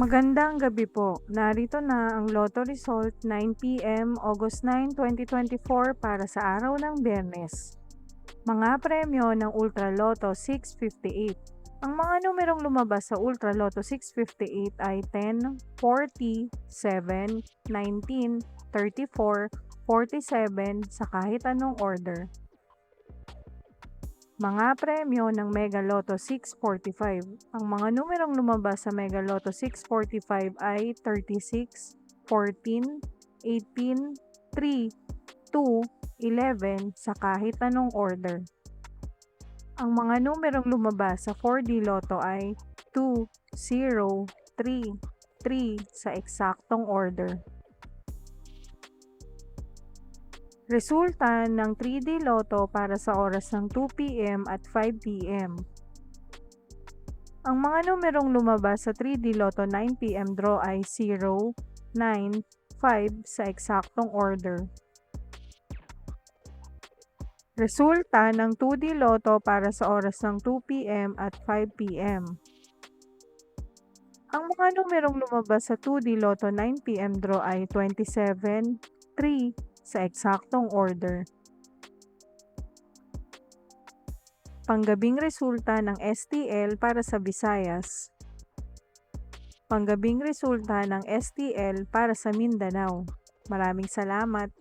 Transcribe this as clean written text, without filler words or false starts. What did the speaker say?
Magandang gabi po. Narito na ang Lotto result 9 PM, August 9, 2024 para sa araw ng Biyernes. Mga premyo ng Ultra Lotto 658. Ang mga numerong lumabas sa Ultra Lotto 658 ay 10, 40, 7, 19, 34, 47 sa kahit anong order. Mga premyo ng Mega Lotto 645. Ang mga numerong lumabas sa Mega Lotto 645 ay 36, 14, 18, 3, 2, 11 sa kahit anong order. Ang mga numerong lumabas sa 4D Lotto ay 2, 0, 3, 3 sa eksaktong order. Resulta ng 3D Lotto para sa oras ng 2 PM at 5 PM. Ang mga numerong lumabas sa 3D Lotto 9 PM draw ay 0, 9, 5 sa eksaktong order. Resulta ng 2D Lotto para sa oras ng 2 PM at 5 PM. Ang mga numerong lumabas sa 2D Lotto 9 PM draw ay 27, 3 sa eksaktong order. Panggabing resulta ng STL para sa Visayas. Panggabing resulta ng STL para sa Mindanao. Maraming salamat.